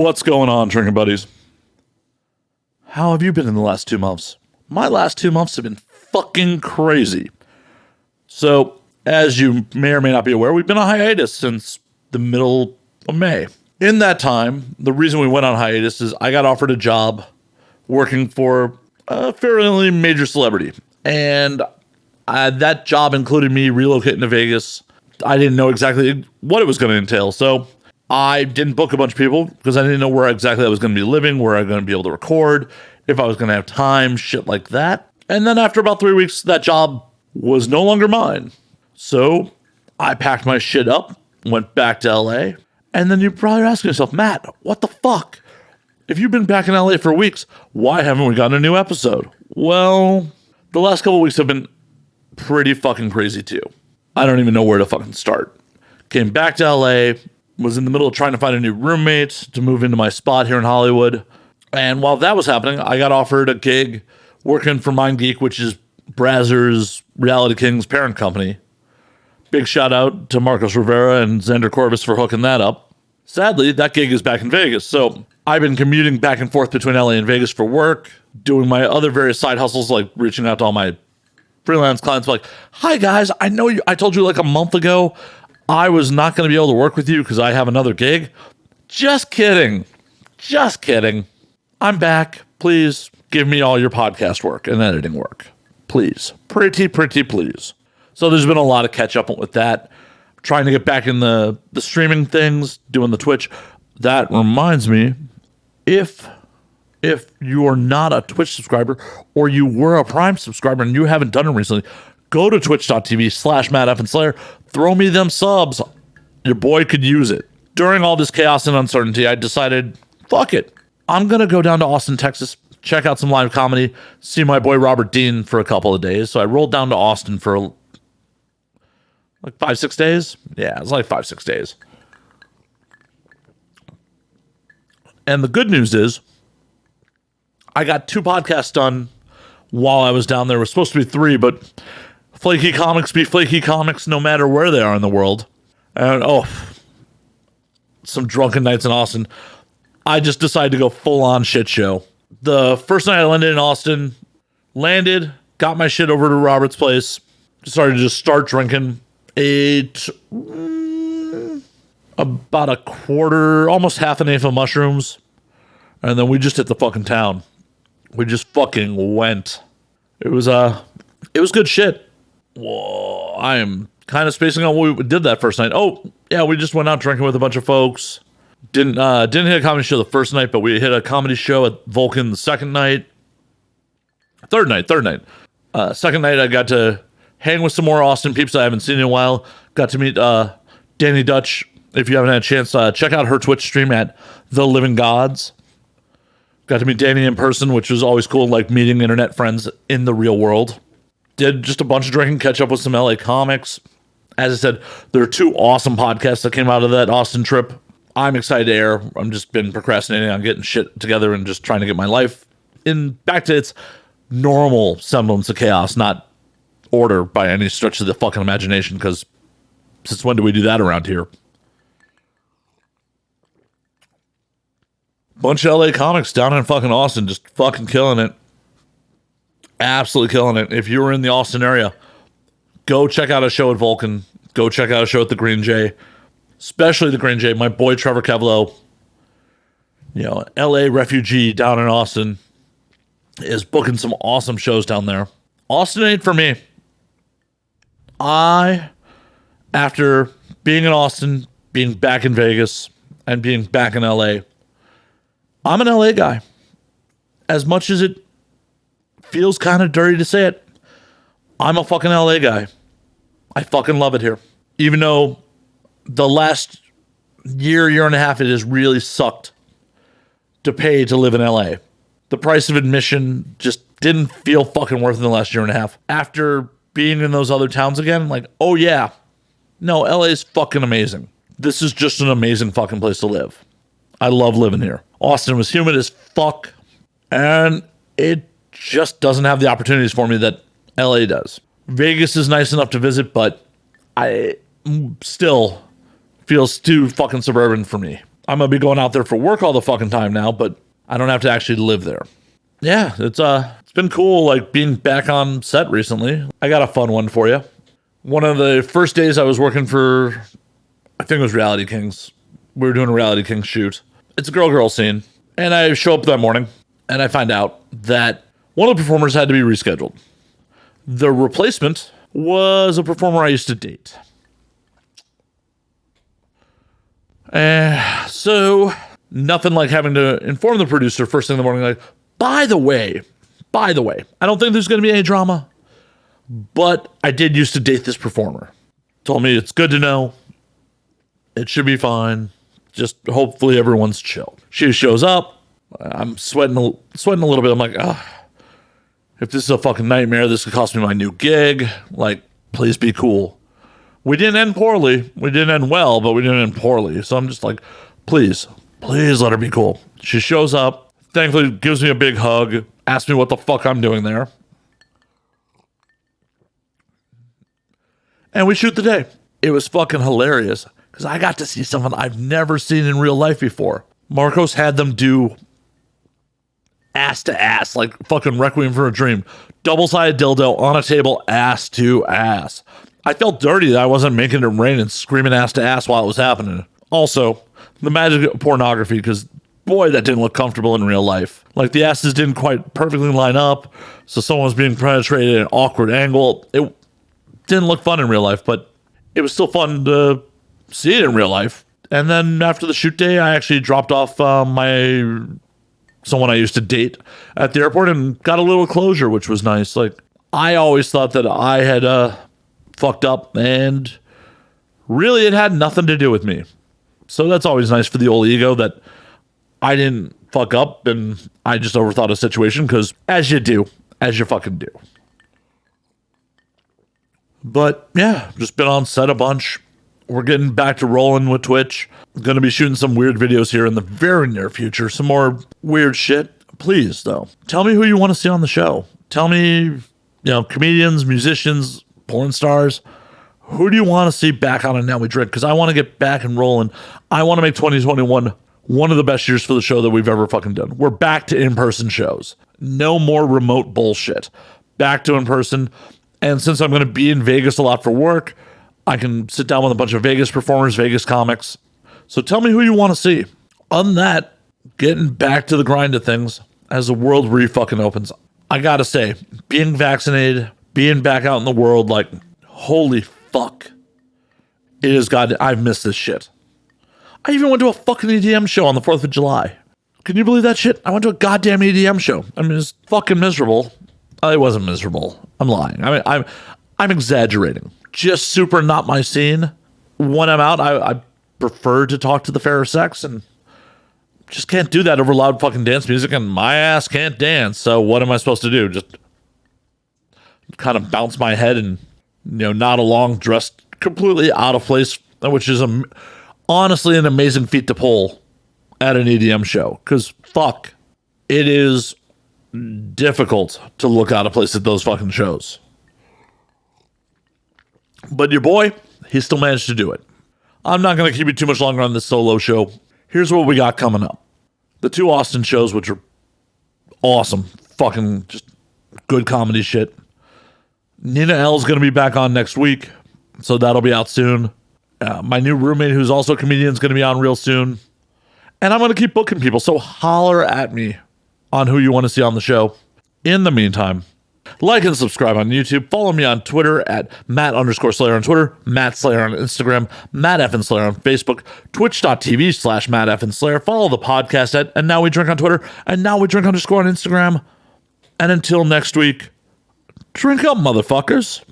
What's going on, drinking buddies? How have you been in the last 2 months? My last 2 months have been fucking crazy. So, as you may or may not be aware, we've been on hiatus since the middle of May. In that time, the reason we went on hiatus is I got offered a job working for a fairly major celebrity. And that job included me relocating to Vegas. I didn't know exactly what it was going to entail. So I didn't book a bunch of people because I didn't know where exactly I was going to be living, where I was going to be able to record, if I was going to have time, shit like that. And then after about 3 weeks, that job was no longer mine. So I packed my shit up, went back to LA. And then you're probably asking yourself, Matt, what the fuck? If you've been back in LA for weeks, why haven't we gotten a new episode? Well, the last couple of weeks have been pretty fucking crazy too. I don't even know where to fucking start. Came back to LA, was in the middle of trying to find a new roommate to move into my spot here in Hollywood. And while that was happening, I got offered a gig working for MindGeek, which is Brazzers Reality Kings parent company. Big shout out to Marcos Rivera and Xander Corvus for hooking that up. Sadly, that gig is back in Vegas. So I've been commuting back and forth between LA and Vegas for work, doing my other various side hustles, like reaching out to all my freelance clients, like, hi guys, I told you like a month ago I was not going to be able to work with you because I have another gig. Just kidding. I'm back. Please give me all your podcast work and editing work. Please. Pretty please. So there's been a lot of catch up with that. Trying to get back in the streaming things, doing the Twitch. That reminds me, if you are not a Twitch subscriber or you were a Prime subscriber and you haven't done it recently, go to twitch.tv/MattFandSlayer. Throw me them subs. Your boy could use it. During all this chaos and uncertainty, I decided, fuck it. I'm going to go down to Austin, Texas, check out some live comedy, see my boy Robert Dean for a couple of days. So I rolled down to Austin for like 5-6 days. Yeah, it was like 5-6 days. And the good news is I got 2 podcasts done while I was down there. It was supposed to be 3, but Flaky Comics be Flaky Comics no matter where they are in the world. And some drunken nights in Austin. I just decided to go full on shit show. The first night I landed in Austin, got my shit over to Robert's place, decided to just start drinking, ate about a quarter, almost half an eighth of mushrooms, and then we just hit the fucking town. We just fucking went. It was good shit. Whoa, I am kind of spacing on what we did that first night. Oh, yeah, we just went out drinking with a bunch of folks. Didn't hit a comedy show the first night, but we hit a comedy show at Vulcan the second night. Third night. Second night, I got to hang with some more Austin peeps I haven't seen in a while. Got to meet Danny Dutch. If you haven't had a chance, check out her Twitch stream at The Living Gods. Got to meet Danny in person, which was always cool, like meeting internet friends in the real world. Did just a bunch of drinking, catch up with some LA comics. As I said, there are 2 awesome podcasts that came out of that Austin trip. I'm excited to air. I'm just been procrastinating on getting shit together and just trying to get my life back to its normal semblance of chaos, not order by any stretch of the fucking imagination, because since when do we do that around here? Bunch of LA comics down in fucking Austin, just fucking killing it. Absolutely killing it. If you were in the Austin area, go check out a show at Vulcan. Go check out a show at the Green Jay. Especially the Green Jay. My boy Trevor Kevlo, LA refugee down in Austin, is booking some awesome shows down there. Austin ain't for me. After being in Austin, being back in Vegas, and being back in LA, I'm an LA guy. As much as it feels kind of dirty to say it, I'm a fucking LA guy. I fucking love it here. Even though the last year and a half, it has really sucked to pay to live in LA. The price of admission just didn't feel fucking worth it in the last year and a half. After being in those other towns again, like, oh yeah, no, LA is fucking amazing. This is just an amazing fucking place to live. I love living here. Austin was humid as fuck, and it just doesn't have the opportunities for me that LA does. Vegas is nice enough to visit, but I still feels too fucking suburban for me. I'm going to be going out there for work all the fucking time now, but I don't have to actually live there. Yeah, it's been cool, like, being back on set recently. I got a fun one for you. One of the first days I was working for, I think it was Reality Kings. We were doing a Reality Kings shoot. It's a girl scene. And I show up that morning, and I find out that one of the performers had to be rescheduled. The replacement was a performer I used to date. So nothing like having to inform the producer first thing in the morning, like, by the way, I don't think there's going to be any drama, but I did used to date this performer. Told me it's good to know. It should be fine. Just hopefully everyone's chill. She shows up. I'm sweating a little bit. I'm like, if this is a fucking nightmare, this could cost me my new gig. Like, please be cool. We didn't end poorly. We didn't end well, but we didn't end poorly. So I'm just like, please let her be cool. She shows up, thankfully gives me a big hug, asks me what the fuck I'm doing there. And we shoot the day. It was fucking hilarious because I got to see something I've never seen in real life before. Marcos had them do ass to ass, like fucking Requiem for a Dream. Double-sided dildo on a table, ass to ass. I felt dirty that I wasn't making it rain and screaming ass to ass while it was happening. Also, the magic of pornography, because boy, that didn't look comfortable in real life. Like, the asses didn't quite perfectly line up, so someone was being penetrated at an awkward angle. It didn't look fun in real life, but it was still fun to see it in real life. And then after the shoot day, I actually dropped off someone I used to date at the airport and got a little closure, which was nice. Like, I always thought that I had fucked up, and really it had nothing to do with me. So that's always nice for the old ego that I didn't fuck up and I just overthought a situation, because as you fucking do. But yeah, just been on set a bunch. We're getting back to rolling with Twitch. Going to be shooting some weird videos here in the very near future. Some more weird shit. Please, though, tell me who you want to see on the show. Tell me, comedians, musicians, porn stars. Who do you want to see back on a Now We Drink? Because I want to get back and rolling. I want to make 2021 one of the best years for the show that we've ever fucking done. We're back to in-person shows. No more remote bullshit. Back to in-person. And since I'm going to be in Vegas a lot for work, I can sit down with a bunch of Vegas performers, Vegas comics. So tell me who you want to see. On that, getting back to the grind of things as the world re-fucking opens. I gotta say, being vaccinated, being back out in the world, like, holy fuck. It is God. I've missed this shit. I even went to a fucking EDM show on the 4th of July. Can you believe that shit? I went to a goddamn EDM show. I mean, it's fucking miserable. It wasn't miserable. I'm lying. I mean, I'm exaggerating. Just super not my scene. When I'm out, I prefer to talk to the fairer sex, and just can't do that over loud fucking dance music, and my ass can't dance. So what am I supposed to do? Just kind of bounce my head and, nod along, dressed completely out of place, which is honestly an amazing feat to pull at an EDM show. Because fuck, it is difficult to look out of place at those fucking shows. But your boy, he still managed to do it. I'm not going to keep you too much longer on this solo show. Here's what we got coming up. The 2 Austin shows, which are awesome. Fucking just good comedy shit. Nina L's going to be back on next week, so that'll be out soon. My new roommate, who's also a comedian, is going to be on real soon. And I'm going to keep booking people, so holler at me on who you want to see on the show. In the meantime, like and subscribe on YouTube. Follow me on Twitter at Matt_Slayer on Twitter, Matt Slayer on Instagram, Matt F. Slayer on Facebook, twitch.tv/Matt F. Slayer. Follow the podcast at And Now We Drink on Twitter, and Now We Drink _ on Instagram. And until next week, drink up, motherfuckers.